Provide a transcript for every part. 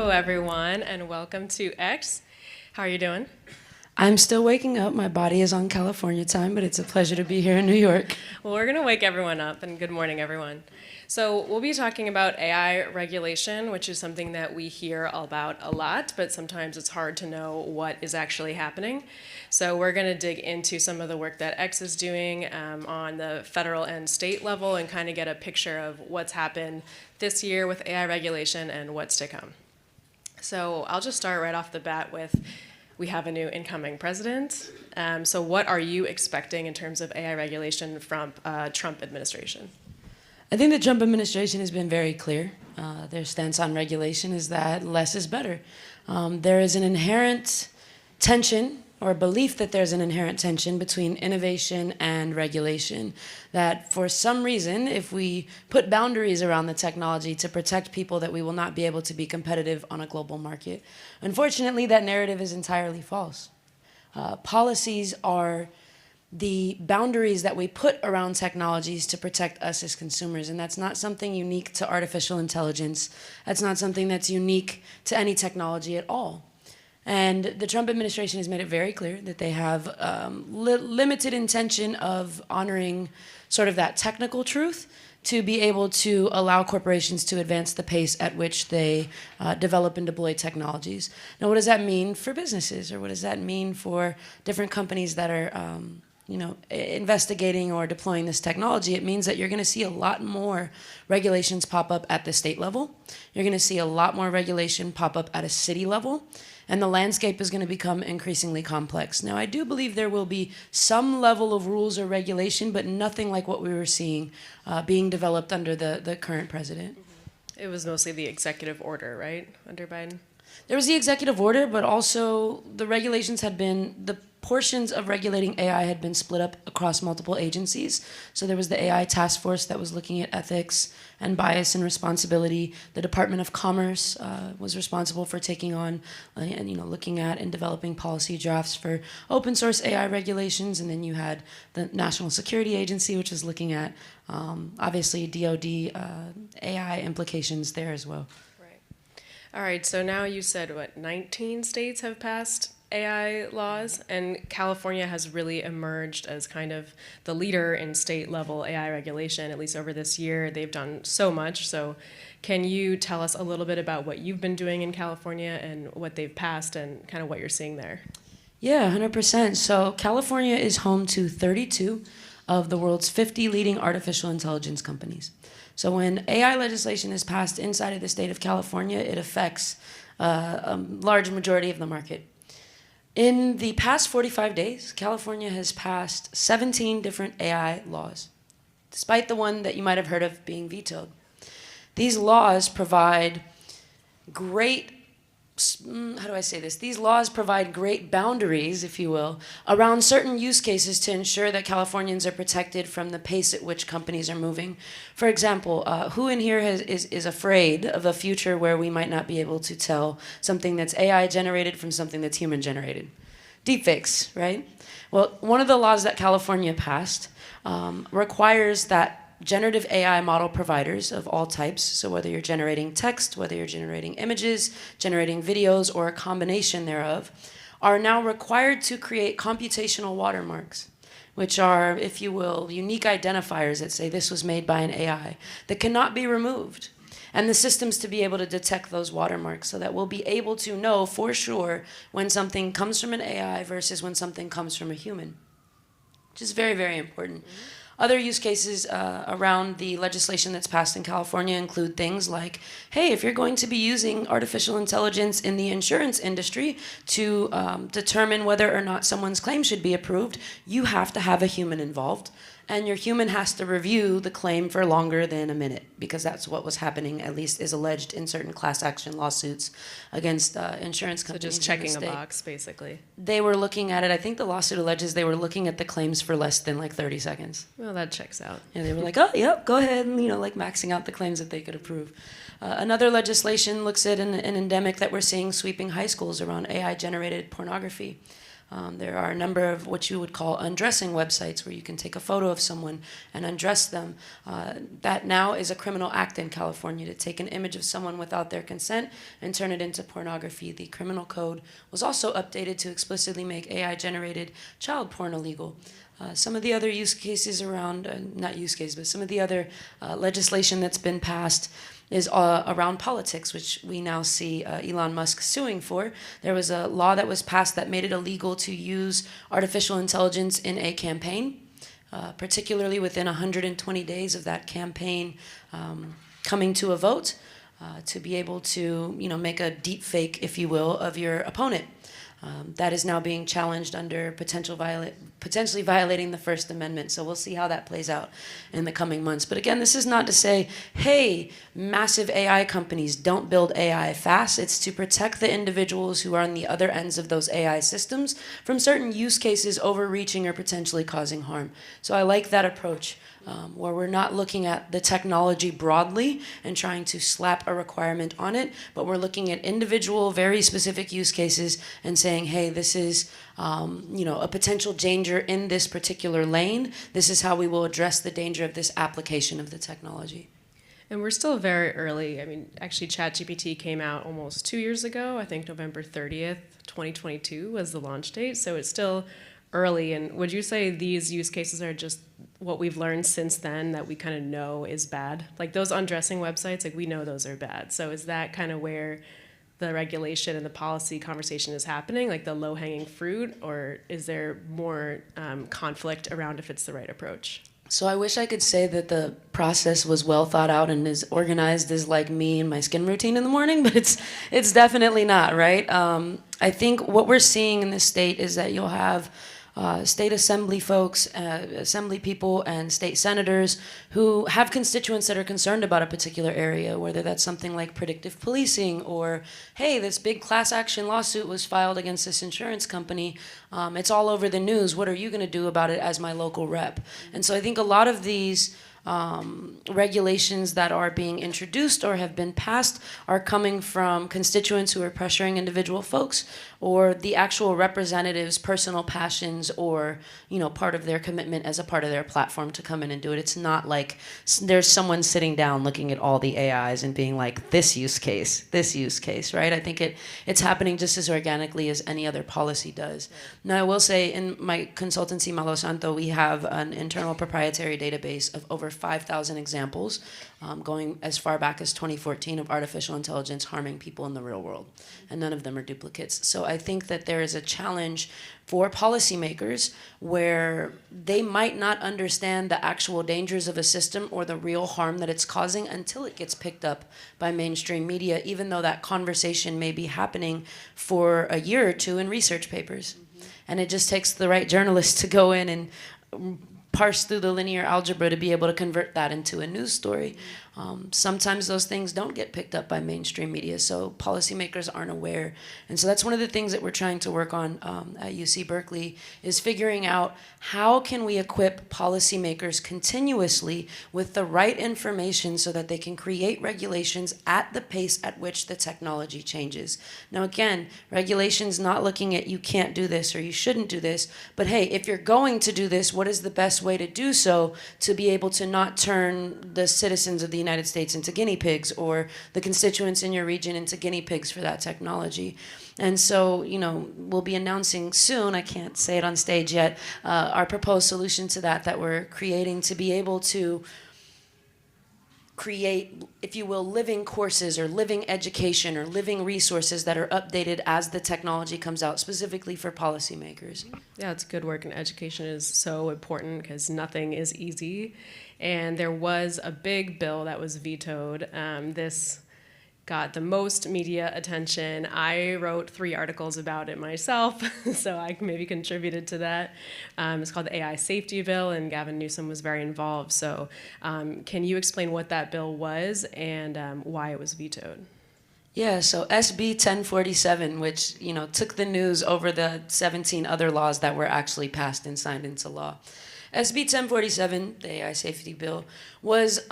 Hello, everyone, and welcome to X. How are you doing? I'm still waking up. My body is on California time, but it's a pleasure to be here in New York. Well, we're going to wake everyone up, and good morning, everyone. So we'll be talking about AI regulation, which is something that we hear about a lot, but sometimes it's hard to know what is actually happening. So we're going to dig into some of the work that X is doing on the federal and state level and kind of get a picture of what's happened this year with AI regulation and what's to come. So I'll just start right off the bat with, we have a new incoming president. So what are you expecting in terms of AI regulation from Trump administration? I think the Trump administration has been very clear. Their stance on regulation is that less is better. There is an inherent tension, or belief that there's an inherent tension between innovation and regulation, that for some reason, if we put boundaries around the technology to protect people, that we will not be able to be competitive on a global market. Unfortunately, that narrative is entirely false. Policies are the boundaries that we put around technologies to protect us as consumers, and that's not something unique to artificial intelligence. That's not something that's unique to any technology at all. And the Trump administration has made it very clear that they have limited intention of honoring sort of that technical truth to be able to allow corporations to advance the pace at which they develop and deploy technologies. Now, what does that mean for businesses, or what does that mean for different companies that are investigating or deploying this technology? It means that you're going to see a lot more regulations pop up at the state level. You're going to see a lot more regulation pop up at a city level. And the landscape is going to become increasingly complex. Now, I do believe there will be some level of rules or regulation, but nothing like what we were seeing being developed under the current president. It was mostly the executive order, right, under Biden? There was the executive order, but also the regulations had been, the portions of regulating AI had been split up across multiple agencies. So there was the AI task force that was looking at ethics and bias and responsibility. The Department of Commerce was responsible for taking on and looking at and developing policy drafts for open source AI regulations. And then you had the National Security Agency, which was looking at obviously DoD AI implications there as well. All right, so now you said, 19 states have passed AI laws, and California has really emerged as kind of the leader in state-level AI regulation, at least over this year. They've done so much, so can you tell us a little bit about what you've been doing in California and what they've passed and kind of what you're seeing there? Yeah, 100%. So California is home to 32 of the world's 50 leading artificial intelligence companies. So when AI legislation is passed inside of the state of California, it affects a large majority of the market. In the past 45 days, California has passed 17 different AI laws, despite the one that you might have heard of being vetoed. These laws provide great, how do I say this? These laws provide great boundaries, if you will, around certain use cases to ensure that Californians are protected from the pace at which companies are moving. For example, who in here is afraid of a future where we might not be able to tell something that's AI generated from something that's human generated? Deepfakes, right? Well, one of the laws that California passed requires that generative AI model providers of all types, so whether you're generating text, whether you're generating images, generating videos, or a combination thereof, are now required to create computational watermarks, which are, if you will, unique identifiers that say this was made by an AI, that cannot be removed. And the systems to be able to detect those watermarks so that we'll be able to know for sure when something comes from an AI versus when something comes from a human, which is very, very important. Other use cases around the legislation that's passed in California include things like, hey, if you're going to be using artificial intelligence in the insurance industry to determine whether or not someone's claim should be approved, you have to have a human involved. And your human has to review the claim for longer than a minute, because that's what was happening, at least is alleged in certain class action lawsuits against insurance companies. So just checking a box, basically. They were looking at it, I think the lawsuit alleges they were looking at the claims for less than like 30 seconds. Well, that checks out. And they were like, oh, yep, go ahead, and like maxing out the claims that they could approve. Another legislation looks at an endemic that we're seeing sweeping high schools around AI-generated pornography. There are a number of what you would call undressing websites where you can take a photo of someone and undress them. That now is a criminal act in California, to take an image of someone without their consent and turn it into pornography. The criminal code was also updated to explicitly make AI-generated child porn illegal. Some of the other use cases around, not use cases, but some of the other legislation that's been passed is around politics, which we now see Elon Musk suing for. There was a law that was passed that made it illegal to use artificial intelligence in a campaign, particularly within 120 days of that campaign coming to a vote, to be able to, make a deep fake, if you will, of your opponent. That is now being challenged under potentially violating the First Amendment. So we'll see how that plays out in the coming months. But again, this is not to say, hey, massive AI companies, don't build AI fast. It's to protect the individuals who are on the other ends of those AI systems from certain use cases overreaching or potentially causing harm. So I like that approach. Where we're not looking at the technology broadly and trying to slap a requirement on it, but we're looking at individual, very specific use cases and saying, hey, this is a potential danger in this particular lane. This is how we will address the danger of this application of the technology. And we're still very early. I mean, actually, ChatGPT came out almost 2 years ago. I think November 30th, 2022 was the launch date. So it's still early. And would you say these use cases are just what we've learned since then that we kind of know is bad? Like those undressing websites, like we know those are bad. So is that kind of where the regulation and the policy conversation is happening, like the low-hanging fruit, or is there more conflict around if it's the right approach? So I wish I could say that the process was well thought out and as organized as like me and my skin routine in the morning, but it's definitely not, right? I think what we're seeing in this state is that you'll have state assembly folks, assembly people, and state senators who have constituents that are concerned about a particular area, whether that's something like predictive policing or, hey, this big class action lawsuit was filed against this insurance company. It's all over the news. What are you going to do about it as my local rep? And so I think a lot of these regulations that are being introduced or have been passed are coming from constituents who are pressuring individual folks, or the actual representatives' personal passions, or part of their commitment as a part of their platform to come in and do it. It's not like there's someone sitting down looking at all the AIs and being like, this use case, right? I think it's happening just as organically as any other policy does. Now, I will say in my consultancy, Malo Santo, we have an internal proprietary database of over 5,000 examples, going as far back as 2014, of artificial intelligence harming people in the real world. And none of them are duplicates. So I think that there is a challenge for policymakers where they might not understand the actual dangers of a system or the real harm that it's causing until it gets picked up by mainstream media, even though that conversation may be happening for a year or two in research papers. Mm-hmm. And it just takes the right journalist to go in and parse through the linear algebra to be able to convert that into a news story. Sometimes those things don't get picked up by mainstream media, so policymakers aren't aware. And so that's one of the things that we're trying to work on at UC Berkeley, is figuring out how can we equip policymakers continuously with the right information so that they can create regulations at the pace at which the technology changes. Now again, regulations not looking at you can't do this or you shouldn't do this, but hey, if you're going to do this, what is the best way to do so to be able to not turn the citizens of the United States into guinea pigs, or the constituents in your region into guinea pigs for that technology. And so, we'll be announcing soon, I can't say it on stage yet, our proposed solution to that we're creating to be able to create, if you will, living courses or living education or living resources that are updated as the technology comes out, specifically for policymakers. Yeah, it's good work, and education is so important because nothing is easy. And there was a big bill that was vetoed. This got the most media attention. I wrote 3 articles about it myself, so I maybe contributed to that. It's called the AI Safety Bill, and Gavin Newsom was very involved. So can you explain what that bill was and why it was vetoed? Yeah, so SB 1047, which took the news over the 17 other laws that were actually passed and signed into law. SB 1047, the AI Safety Bill, was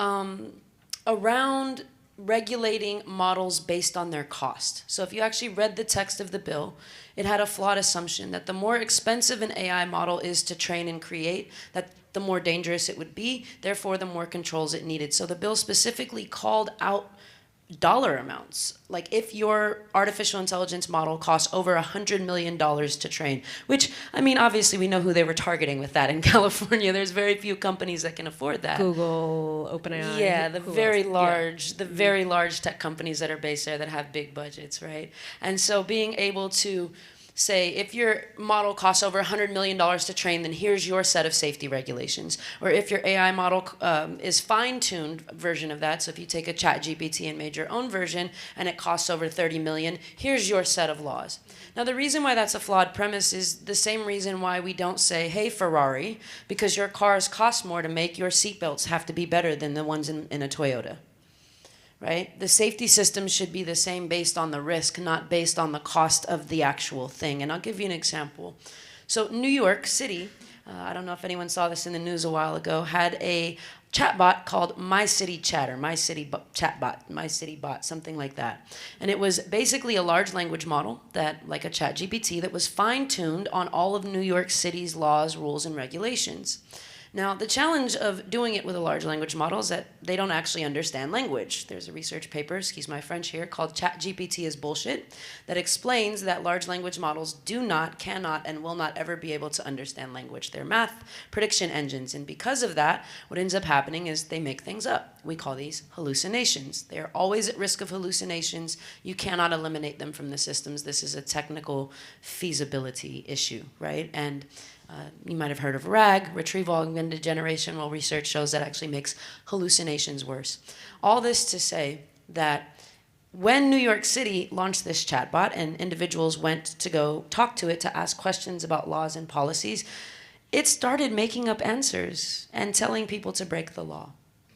around regulating models based on their cost. So if you actually read the text of the bill, it had a flawed assumption that the more expensive an AI model is to train and create, that the more dangerous it would be, therefore the more controls it needed. So the bill specifically called out dollar amounts. Like if your artificial intelligence model costs over $100 million to train, which, I mean, obviously we know who they were targeting with that in California. There's very few companies that can afford that. Google, OpenAI. Yeah, the very large tech companies that are based there that have big budgets, right? And so being able to say, if your model costs over $100 million to train, then here's your set of safety regulations. Or if your AI model is fine-tuned version of that, so if you take a ChatGPT and made your own version and it costs over 30 million, here's your set of laws. Now, the reason why that's a flawed premise is the same reason why we don't say, hey, Ferrari, because your cars cost more to make, your seatbelts have to be better than the ones in a Toyota. Right? The safety system should be the same based on the risk, not based on the cost of the actual thing. And I'll give you an example. So New York City, I don't know if anyone saw this in the news a while ago, had a chatbot called My City Chatter, My City Chatbot, My City Bot, something like that. And it was basically a large language model that, like a ChatGPT, that was fine-tuned on all of New York City's laws, rules, and regulations. Now, the challenge of doing it with a large language model is that they don't actually understand language. There's a research paper, excuse my French here, called ChatGPT is Bullshit, that explains that large language models do not, cannot, and will not ever be able to understand language. They're math prediction engines, and because of that, what ends up happening is they make things up. We call these hallucinations. They are always at risk of hallucinations. You cannot eliminate them from the systems. This is a technical feasibility issue, right? And you might have heard of RAG, retrieval augmented generation. Well, research shows that actually makes hallucinations worse. All this to say that when New York City launched this chatbot and individuals went to go talk to it to ask questions about laws and policies, it started making up answers and telling people to break the law.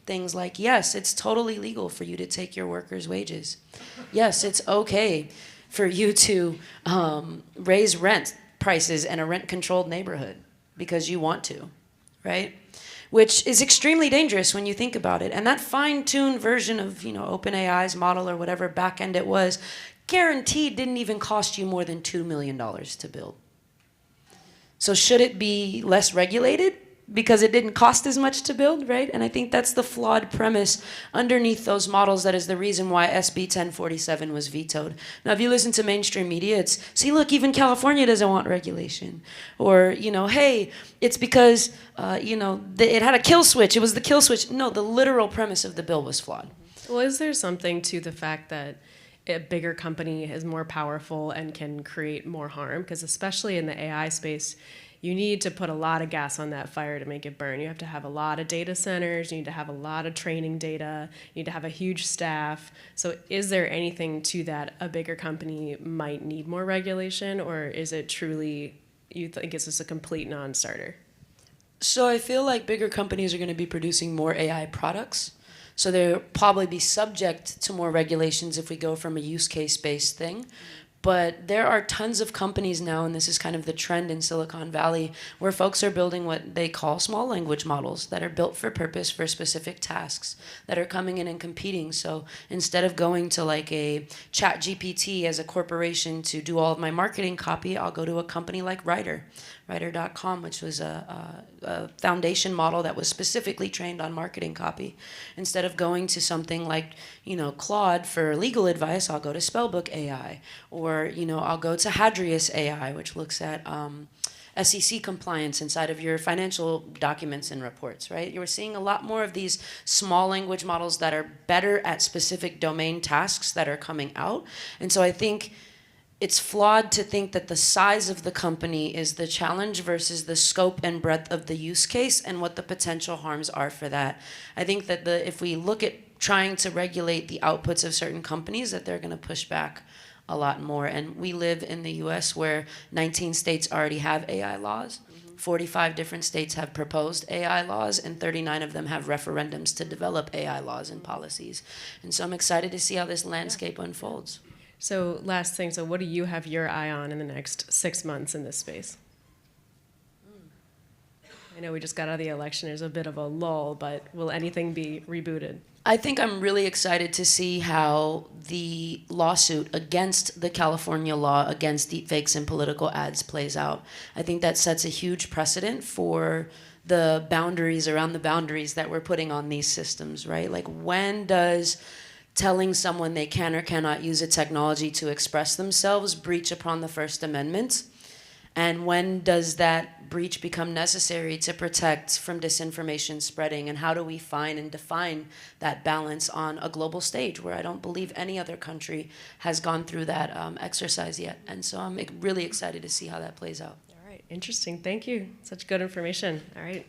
Things like, yes, it's totally legal for you to take your workers' wages. Yes, it's okay for you to raise rent prices in a rent-controlled neighborhood because you want to, right? Which is extremely dangerous when you think about it. And that fine-tuned version of, OpenAI's model or whatever backend it was, guaranteed didn't even cost you more than $2 million to build. So should it be less regulated because it didn't cost as much to build, right? And I think that's the flawed premise underneath those models that is the reason why SB 1047 was vetoed. Now, if you listen to mainstream media, it's, see, look, even California doesn't want regulation. Or, hey, it's because, it had a kill switch. It was the kill switch. No, the literal premise of the bill was flawed. Well, is there something to the fact that a bigger company is more powerful and can create more harm? Because especially in the AI space, you need to put a lot of gas on that fire to make it burn. You have to have a lot of data centers. You need to have a lot of training data. You need to have a huge staff. So is there anything to that a bigger company might need more regulation, or is it truly, you think it's just a complete non-starter? So I feel like bigger companies are going to be producing more AI products. So they'll probably be subject to more regulations if we go from a use case-based thing. But there are tons of companies now, and this is kind of the trend in Silicon Valley, where folks are building what they call small language models that are built for purpose for specific tasks that are coming in and competing. So instead of going to like a ChatGPT as a corporation to do all of my marketing copy, I'll go to a company like Writer.com, which was a foundation model that was specifically trained on marketing copy. Instead of going to something like, Claude for legal advice, I'll go to Spellbook AI. Or, I'll go to Hadrius AI, which looks at SEC compliance inside of your financial documents and reports, right? You're seeing a lot more of these small language models that are better at specific domain tasks that are coming out. And so I think it's flawed to think that the size of the company is the challenge versus the scope and breadth of the use case and what the potential harms are for that. I think that if we look at trying to regulate the outputs of certain companies, that they're going to push back a lot more. And we live in the US where 19 states already have AI laws. 45 different states have proposed AI laws, and 39 of them have referendums to develop AI laws and policies. And so I'm excited to see how this landscape unfolds. So last thing, so what do you have your eye on in the next 6 months in this space? I know we just got out of the election. There's a bit of a lull, but will anything be rebooted? I think I'm really excited to see how the lawsuit against the California law against deepfakes and political ads plays out. I think that sets a huge precedent for the boundaries around the boundaries that we're putting on these systems, right? Like, when does telling someone they can or cannot use a technology to express themselves breach upon the First Amendment? And when does that breach become necessary to protect from disinformation spreading? And how do we find and define that balance on a global stage, where I don't believe any other country has gone through that exercise yet? And so I'm really excited to see how that plays out. All right, interesting. Thank you. Such good information. All right.